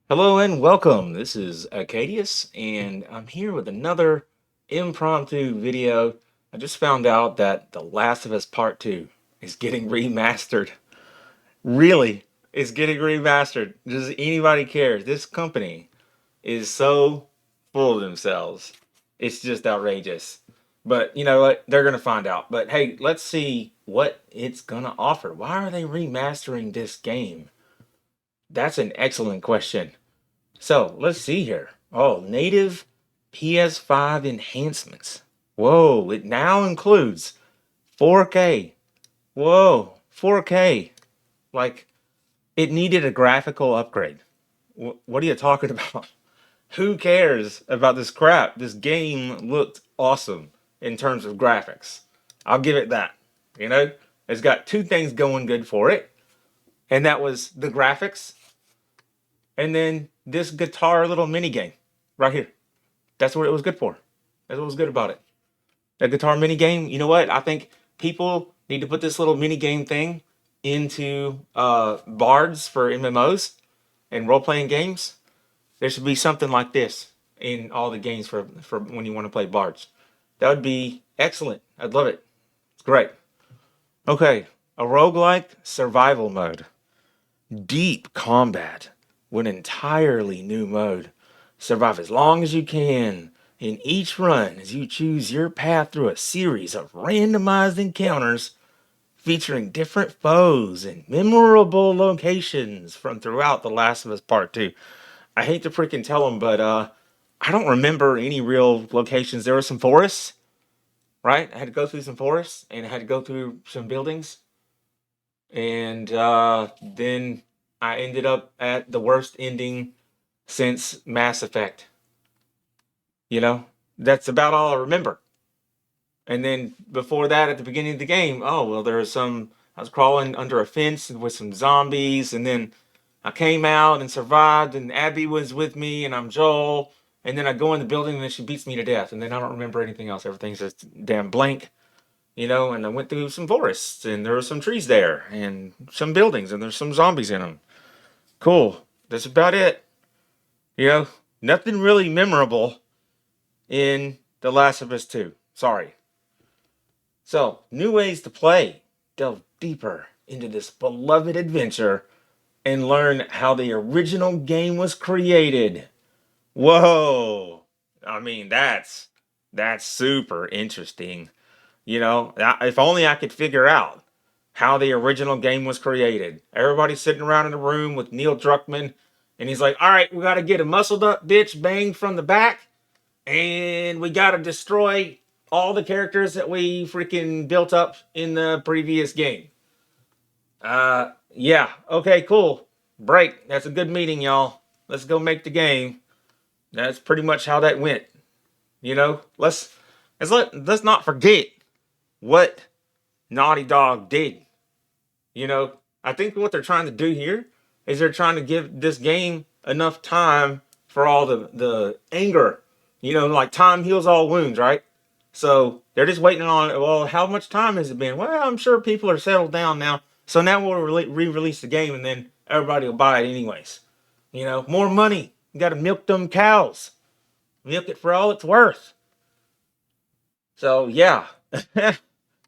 Hello and welcome. This is Acadius, and I'm here with another impromptu video. I just found out that The Last of Us Part 2 is getting remastered. Really, it's getting remastered. Does anybody care? This company is so full of themselves. It's just outrageous. But you know what? They're gonna find out. But hey, let's see what it's gonna offer. Why are they remastering this game? That's an excellent question. So let's see here. Oh, native PS5 enhancements. Whoa, it now includes 4K. Whoa, 4K. Like, it needed a graphical upgrade. What are you talking about? Who cares about this crap? This game looked awesome in terms of graphics. I'll give it that. You know, it's got two things going good for it, and that was the graphics and then this guitar little mini game right here. That's what it was good for. That's what was good about it. That guitar mini game. You know what? I think people need to put this little mini game thing into bards for MMOs and role playing games. There should be something like this in all the games for when you want to play bards. That would be excellent. I'd love it. It's great. Okay, a roguelike survival mode. Deep combat with an entirely new mode. Survive as long as you can in each run as you choose your path through a series of randomized encounters featuring different foes and memorable locations from throughout The Last of Us Part 2. I hate to freaking tell them, but I don't remember any real locations. There were some forests, right? I had to go through some forests and I had to go through some buildings. And then I ended up at the worst ending since Mass Effect. You know, that's about all I remember. And then before that, at the beginning of the game, oh well, there was some. I was crawling under a fence with some zombies, and then I came out and survived, and Abby was with me, and I'm Joel. And then I go in the building, and then she beats me to death, and then I don't remember anything else. Everything's just damn blank, you know. And I went through some forests, and there were some trees there, and some buildings, and there's some zombies in them. Cool. That's about it. You know, nothing really memorable in The Last of Us 2. Sorry. So, new ways to play. Delve deeper into this beloved adventure and learn how the original game was created. Whoa. I mean, that's super interesting. You know, if only I could figure out how the original game was created. Everybody's sitting around in a room with Neil Druckmann, and he's like, all right, we got to get a muscled up bitch banged from the back, and we got to destroy all the characters that we freaking built up in the previous game. Yeah, okay, cool. Break. That's a good meeting, y'all. Let's go make the game. That's pretty much how that went. You know, let's not forget what Naughty Dog did. You know, I think what they're trying to do here is they're trying to give this game enough time for all the anger. You know, like time heals all wounds, right? So they're just waiting on, well, how much time has it been? Well, I'm sure people are settled down now. So now we'll re-release the game and then everybody will buy it anyways. You know, more money. You got to milk them cows. Milk it for all it's worth. So yeah,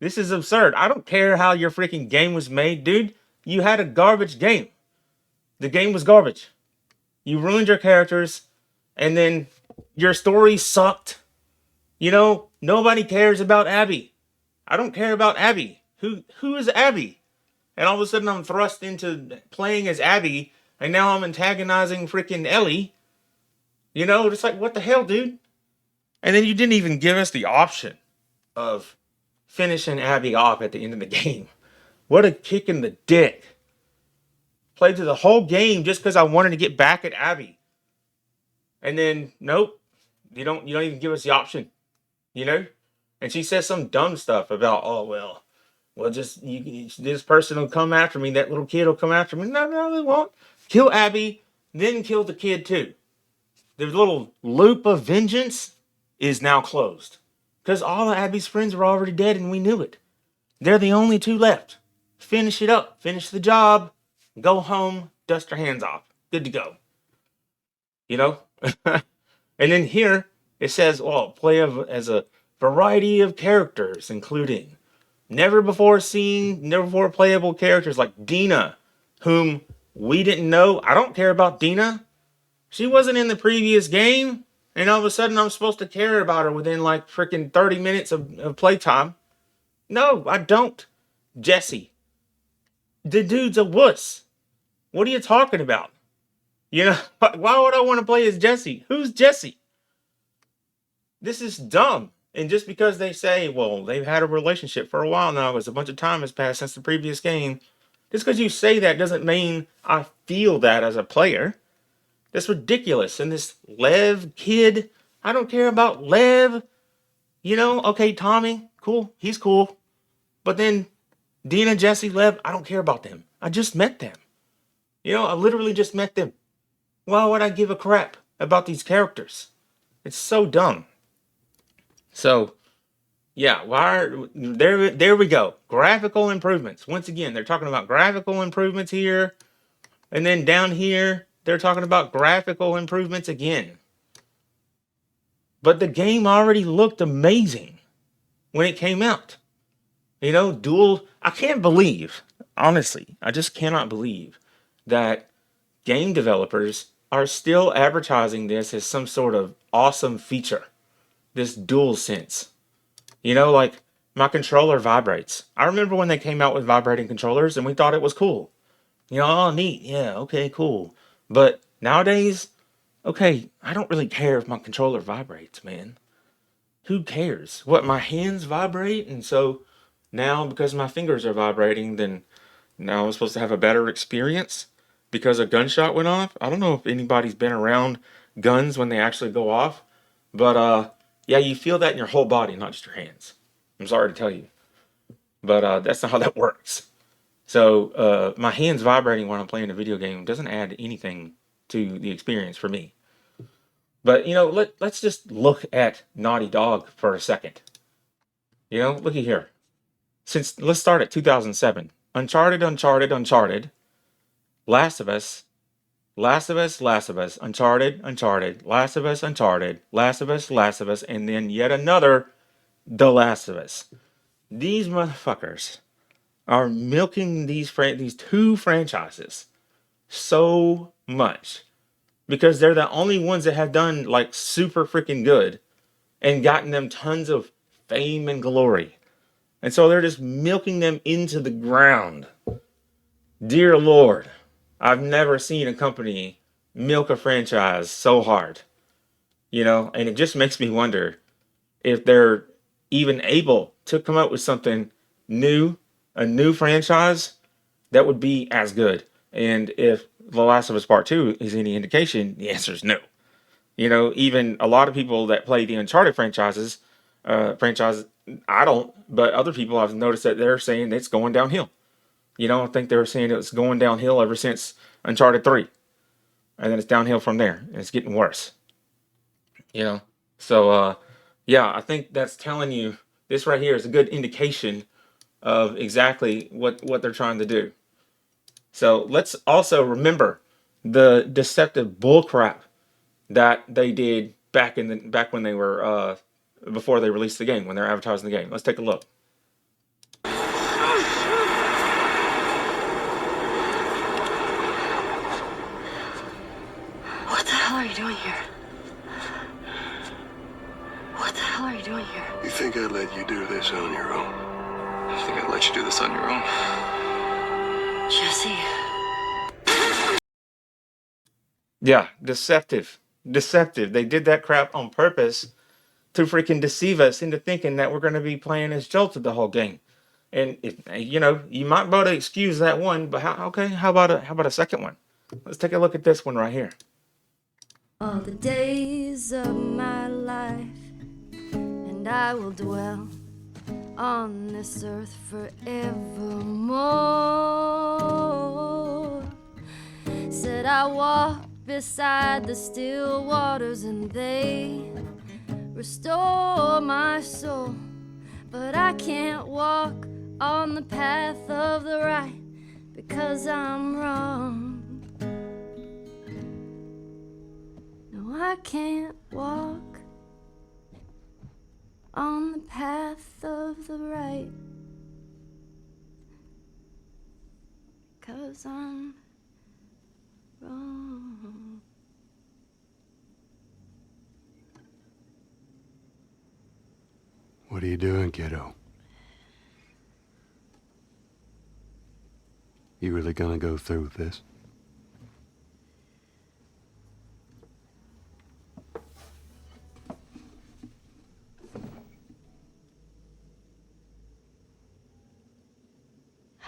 this is absurd. I don't care how your freaking game was made, dude. You had a garbage game. The game was garbage. You ruined your characters, and then your story sucked. You know, nobody cares about Abby. I don't care about Abby. Who is Abby? And all of a sudden I'm thrust into playing as Abby, and now I'm antagonizing freaking Ellie. You know, it's like what the hell, dude? And then you didn't even give us the option of finishing Abby off at the end of the game. What a kick in the dick. Played through the whole game just because I wanted to get back at Abby. And then nope, you don't even give us the option, you know? And she says some dumb stuff about, oh well, just this person will come after me, that little kid will come after me. No, they won't. Kill Abby, then kill the kid too. The little loop of vengeance is now closed. Because all of Abby's friends were already dead and we knew it. They're the only two left. Finish it up. Finish the job. Go home. Dust your hands off. Good to go. you know? And then here it says, well, as a variety of characters, including never before seen, never before playable characters like Dina, whom we didn't know. I don't care about Dina. She wasn't in the previous game. And all of a sudden I'm supposed to care about her within like freaking 30 minutes of playtime. No, I don't. Jesse. The dude's a wuss. What are you talking about? You know, why would I want to play as Jesse? Who's Jesse? This is dumb. And just because they say, well, they've had a relationship for a while now, because a bunch of time has passed since the previous game, just because you say that doesn't mean I feel that as a player. That's ridiculous. And this Lev kid, I don't care about Lev. You know, okay, Tommy, cool. He's cool. But then Dina, Jesse, Lev, I don't care about them. I just met them. You know, I literally just met them. Why would I give a crap about these characters? It's so dumb. So, yeah, there we go. Graphical improvements. Once again, they're talking about graphical improvements here. And then down here, they're talking about graphical improvements again. But the game already looked amazing when it came out. You know, I can't believe, honestly, I just cannot believe that game developers are still advertising this as some sort of awesome feature. This dual sense. You know, like my controller vibrates. I remember when they came out with vibrating controllers and we thought it was cool. You know, oh, neat. Yeah, okay, cool. But nowadays, okay, I don't really care if my controller vibrates, man. Who cares? What, my hands vibrate? And so now, because my fingers are vibrating, then now I'm supposed to have a better experience because a gunshot went off? I don't know if anybody's been around guns when they actually go off. But, yeah, you feel that in your whole body, not just your hands. I'm sorry to tell you. But that's not how that works. So my hands vibrating when I'm playing a video game doesn't add anything to the experience for me. But you know, let's just look at Naughty Dog for a second. You know, looky here. Let's start at 2007. Uncharted, Uncharted, Uncharted, Last of Us, Last of Us, Last of Us, Uncharted, Uncharted, Last of Us, Uncharted, Last of Us, Last of Us, and then yet another The Last of Us. These motherfuckers are milking these two franchises so much because they're the only ones that have done like super freaking good and gotten them tons of fame and glory. And so they're just milking them into the ground. Dear Lord, I've never seen a company milk a franchise so hard. You know, and it just makes me wonder if they're even able to come up with something new, a new franchise that would be as good. And if The Last of Us Part 2 is any indication, the answer is no. You know, even a lot of people that play the Uncharted franchise, I don't, but other people I've noticed that they're saying it's going downhill. You know, I think they were saying it was going downhill ever since Uncharted 3. And then it's downhill from there. And it's getting worse. You know? So, yeah, I think that's telling you, this right here is a good indication of exactly what they're trying to do. So let's also remember the deceptive bullcrap that they did back when they were before they released the game, when they're advertising the game. Let's take a look. What the hell are you doing here? What the hell are you doing here? You think I'd let you do this on your own? You think I'd let you do this on your own? Jesse. Yeah, deceptive. Deceptive. They did that crap on purpose to freaking deceive us into thinking that we're going to be playing as Jolted the whole game. And if you know, you might be able to excuse that one, but how about a second one? Let's take a look at this one right here. All the days of my life, and I will dwell on this earth forevermore. Said I walk beside the still waters and they restore my soul, but I can't walk on the path of the right because I'm wrong. I can't walk on the path of the right, 'cause I'm wrong. What are you doing, kiddo? You really gonna go through with this?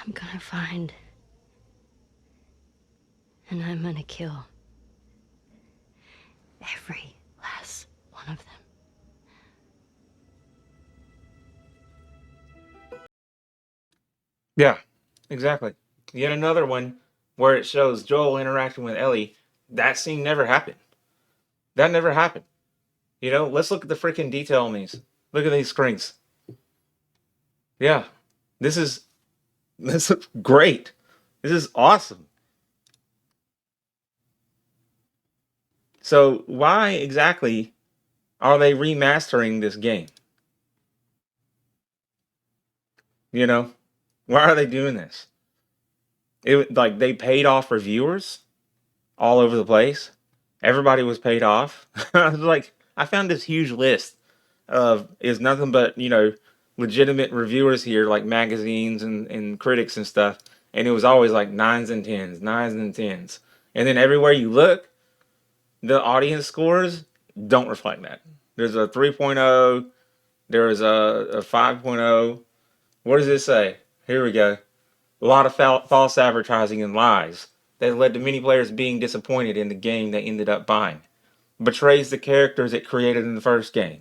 I'm gonna find, and I'm gonna kill every last one of them. Yeah, exactly. Yet another one where it shows Joel interacting with Ellie. That scene never happened. That never happened. You know, let's look at the freaking detail on these. Look at these screens. Yeah, this is this is great. This is awesome. So why exactly are they remastering this game? You know, why are they doing this? It like they paid off reviewers all over the place. Everybody was paid off. Like I found this huge list of is nothing but legitimate reviewers here, like magazines and critics and stuff, and it was always like nines and tens, nines and tens, and then everywhere you look, the audience scores don't reflect that. There's a 3.0, there is a 5.0. What does it say? Here we go. A lot of false advertising and lies that led to many players being disappointed in the game they ended up buying. Betrays the characters it created in the first game.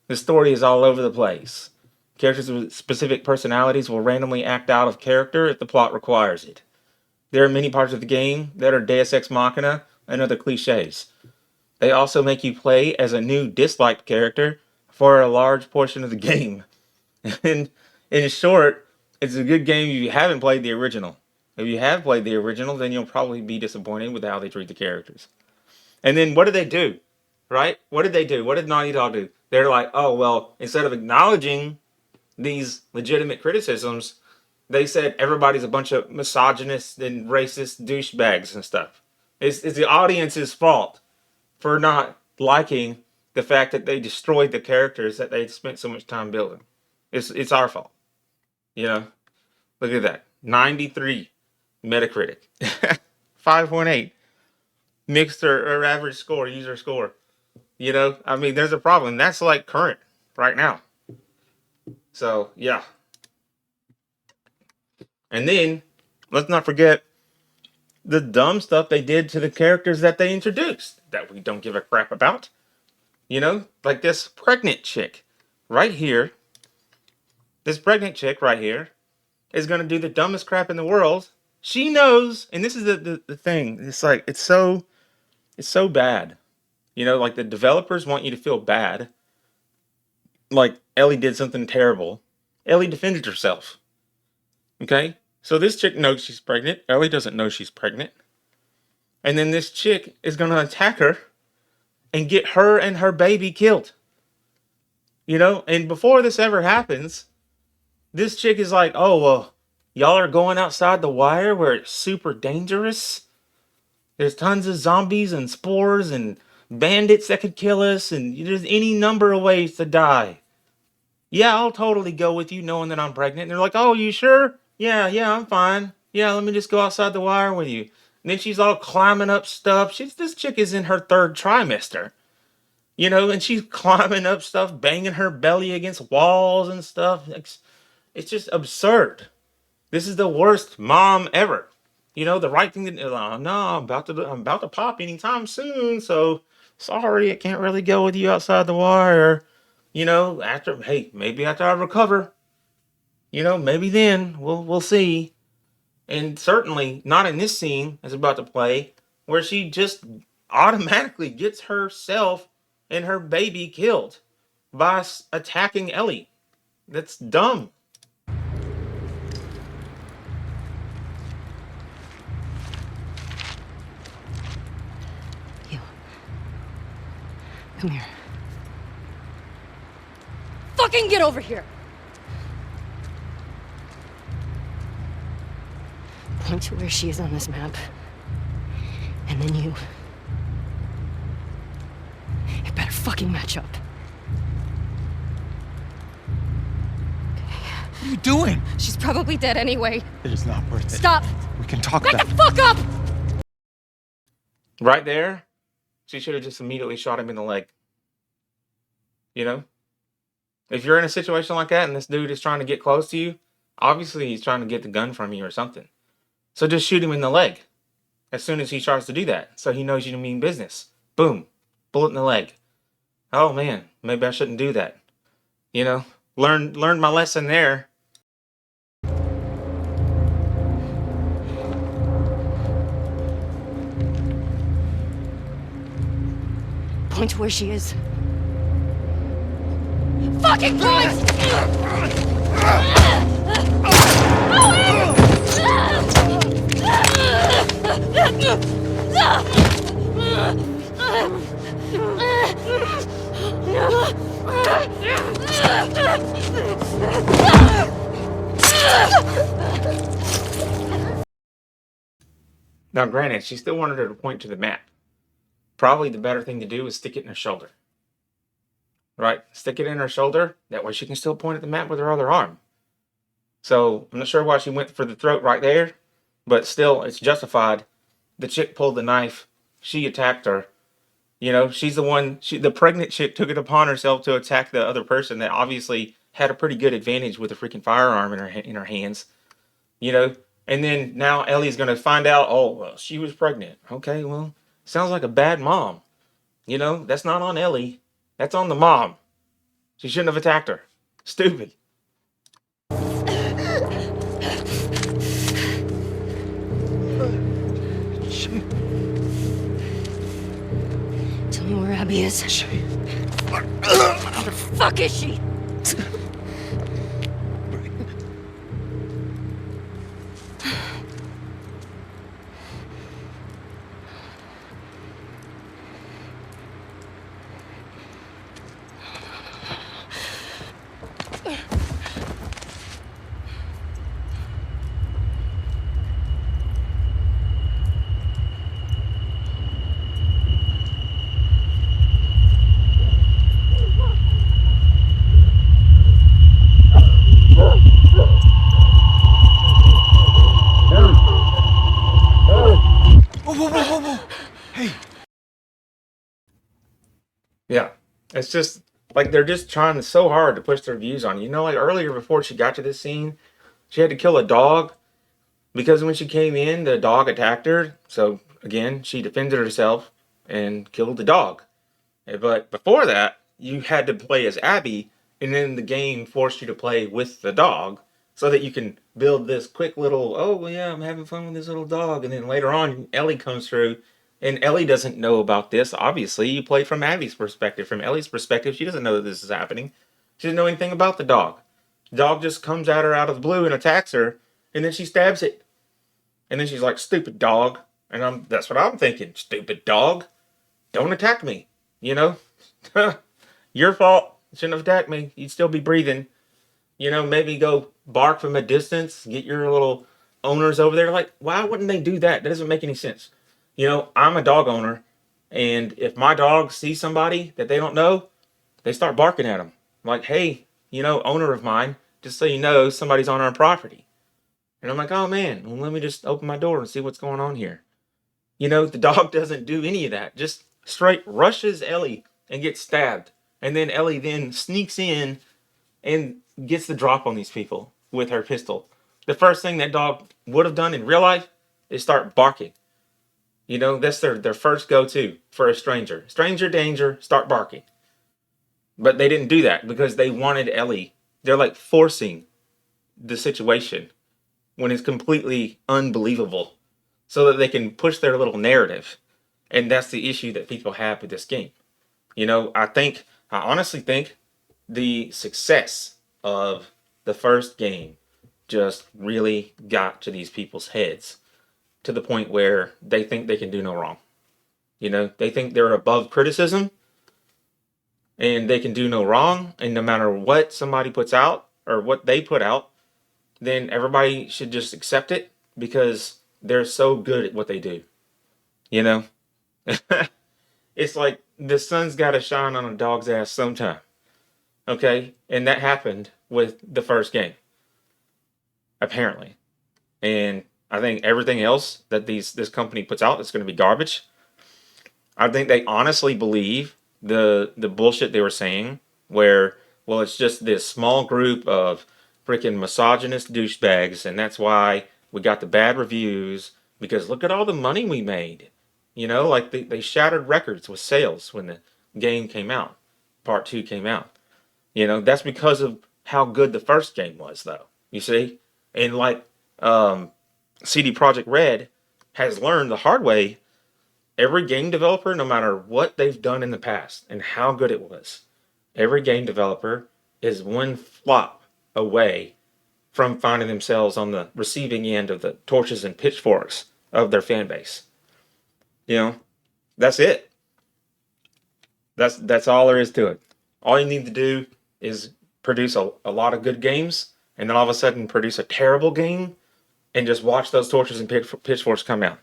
The story is all over the place. Characters with specific personalities will randomly act out of character if the plot requires it. There are many parts of the game that are Deus Ex Machina and other cliches. They also make you play as a new disliked character for a large portion of the game. And in short, it's a good game if you haven't played the original. If you have played the original, then you'll probably be disappointed with how they treat the characters. And then what did they do? Right? What did they do? What did Naughty Dog do? They're like, oh, well, instead of acknowledging these legitimate criticisms, they said everybody's a bunch of misogynists and racist douchebags and stuff. It's the audience's fault for not liking the fact that they destroyed the characters that they spent so much time building. It's our fault. You know? Look at that. 93 Metacritic. 5.8 mixed or average score, user score. You know, I mean, there's a problem. That's like current right now. So, yeah. And then, let's not forget the dumb stuff they did to the characters that they introduced that we don't give a crap about. You know, like this pregnant chick right here. This pregnant chick right here is going to do the dumbest crap in the world. She knows, and this is the thing. It's like, it's so bad. You know, like the developers want you to feel bad. Like Ellie did something terrible. Ellie defended herself. Okay? So this chick knows she's pregnant. Ellie doesn't know she's pregnant. And then this chick is going to attack her and get her and her baby killed. You know? And before this ever happens, this chick is like, oh, well, y'all are going outside the wire where it's super dangerous. There's tons of zombies and spores and bandits that could kill us, and there's any number of ways to die. Yeah, I'll totally go with you knowing that I'm pregnant. And they're like, oh, you sure? Yeah, I'm fine. Yeah, let me just go outside the wire with you. And then she's all climbing up stuff. This chick is in her third trimester. You know, and she's climbing up stuff, banging her belly against walls and stuff. It's just absurd. This is the worst mom ever. You know, the right thing to do. No, I'm about to pop anytime soon. So sorry, I can't really go with you outside the wire. You know, maybe after I recover. You know, maybe then we'll see. And certainly not in this scene that's about to play, where she just automatically gets herself and her baby killed by attacking Ellie. That's dumb. Come here. Fucking get over here! Point to where she is on this map. And then you... It better fucking match up. What are you doing? She's probably dead anyway. It is not worth it. Stop! We can talk Back about the fuck up! Right there, she should have just immediately shot him in the leg. You know? If you're in a situation like that and this dude is trying to get close to you, obviously he's trying to get the gun from you or something. So just shoot him in the leg as soon as he tries to do that, so he knows you mean business. Boom. Bullet in the leg. Oh man, maybe I shouldn't do that. You know? Learned my lesson there. Point to where she is. Fucking point! Now granted, she still wanted her to point to the map. Probably the better thing to do is stick it in her shoulder. Right? Stick it in her shoulder. That way she can still point at the map with her other arm. So I'm not sure why she went for the throat right there. But still, it's justified. The chick pulled the knife. She attacked her. You know, she's the one, the pregnant chick took it upon herself to attack the other person that obviously had a pretty good advantage with a freaking firearm in her hands. You know, and then now Ellie's going to find out, oh, well, she was pregnant. Okay, well, sounds like a bad mom. You know, that's not on Ellie. That's on the mom. She shouldn't have attacked her. Stupid. Tell me where Abby is. Where the fuck is she? Whoa. Hey. Yeah. It's just like they're just trying so hard to push their views on you. You know, like earlier before she got to this scene, she had to kill a dog because when she came in, the dog attacked her. So again, she defended herself and killed the dog. But before that, you had to play as Abby, and then the game forced you to play with the dog so that you can build this quick little, oh, well, yeah, I'm having fun with this little dog. And then later on, Ellie comes through, and Ellie doesn't know about this. Obviously, you play from Abby's perspective. From Ellie's perspective, she doesn't know that this is happening. She doesn't know anything about the dog. The dog just comes at her out of the blue and attacks her, and then she stabs it. And then she's like, stupid dog. And that's what I'm thinking. Stupid dog. Don't attack me. You know? Your fault. Shouldn't have attacked me. You'd still be breathing. You know, maybe go bark from a distance. Get your little owners over there. Like, why wouldn't they do that? That doesn't make any sense. You know, I'm a dog owner. And if my dog sees somebody that they don't know, they start barking at them. Like, hey, you know, owner of mine, just so you know, somebody's on our property. And I'm like, oh man, well, let me just open my door and see what's going on here. You know, the dog doesn't do any of that. Just straight rushes Ellie and gets stabbed. And then Ellie then sneaks in and gets the drop on these people with her pistol. The first thing that dog would have done in real life is start barking. You know, that's their first go-to for a stranger. Stranger danger, start barking. But they didn't do that because they wanted Ellie. They're like forcing the situation when it's completely unbelievable so that they can push their little narrative. And that's the issue that people have with this game. You know, I honestly think the success of the first game just really got to these people's heads to the point where they think they can do no wrong. You know, they think they're above criticism, and they can do no wrong, and no matter what somebody puts out or what they put out, then everybody should just accept it because they're so good at what they do. You know? It's like the sun's got to shine on a dog's ass sometime. Okay? And that happened with the first game, apparently. And I think everything else that this company puts out is going to be garbage. I think they honestly believe the bullshit they were saying, where, well, it's just this small group of freaking misogynist douchebags, and that's why we got the bad reviews, because look at all the money we made. You know, like they shattered records with sales when the game came out, part two came out. You know, that's because of how good the first game was, though. You see? And like CD Projekt Red has learned the hard way, every game developer, no matter what they've done in the past and how good it was, every game developer is one flop away from finding themselves on the receiving end of the torches and pitchforks of their fan base. You know, that's it. That's all there is to it. All you need to do is produce a lot of good games, and then all of a sudden produce a terrible game, and just watch those torches and pitchforks come out,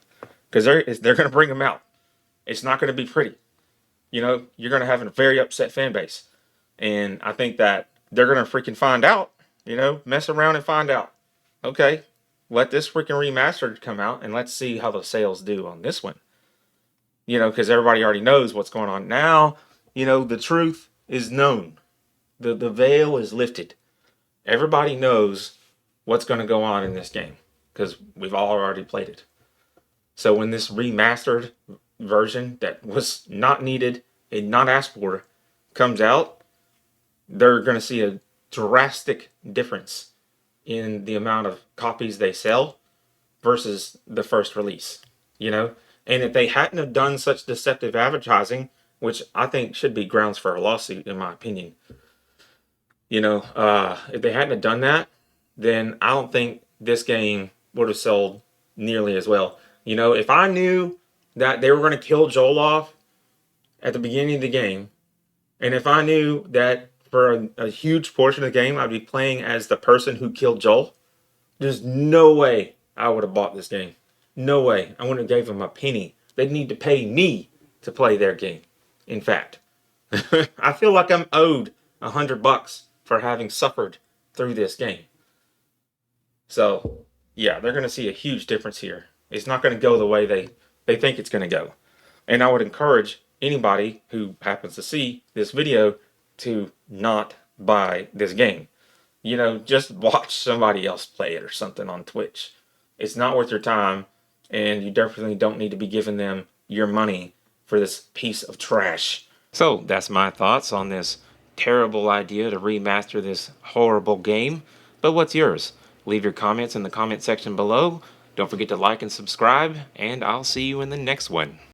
because they're going to bring them out. It's not going to be pretty. You know, you're going to have a very upset fan base. And I think that they're going to freaking find out, you know, mess around and find out. Okay, let this freaking remastered come out and let's see how the sales do on this one. You know, because everybody already knows what's going on. Now, you know, the truth is known. The veil is lifted. Everybody knows what's going to go on in this game because we've all already played it. So when this remastered version that was not needed and not asked for comes out, they're going to see a drastic difference in the amount of copies they sell versus the first release, you know? And if they hadn't have done such deceptive advertising, which I think should be grounds for a lawsuit, in my opinion, you know, if they hadn't have done that, then I don't think this game would have sold nearly as well. You know, if I knew that they were going to kill Joel off at the beginning of the game, and if I knew that for a huge portion of the game I'd be playing as the person who killed Joel, there's no way I would have bought this game. No way. I wouldn't have gave them a penny. They'd need to pay me to play their game. In fact, I feel like I'm owed $100 for having suffered through this game. So, yeah, they're going to see a huge difference here. It's not going to go the way they think it's going to go. And I would encourage anybody who happens to see this video to not buy this game. You know, just watch somebody else play it or something on Twitch. It's not worth your time, and you definitely don't need to be giving them your money for this piece of trash. So that's my thoughts on this terrible idea to remaster this horrible game. But what's yours? Leave your comments in the comment section below. Don't forget to like and subscribe, and I'll see you in the next one.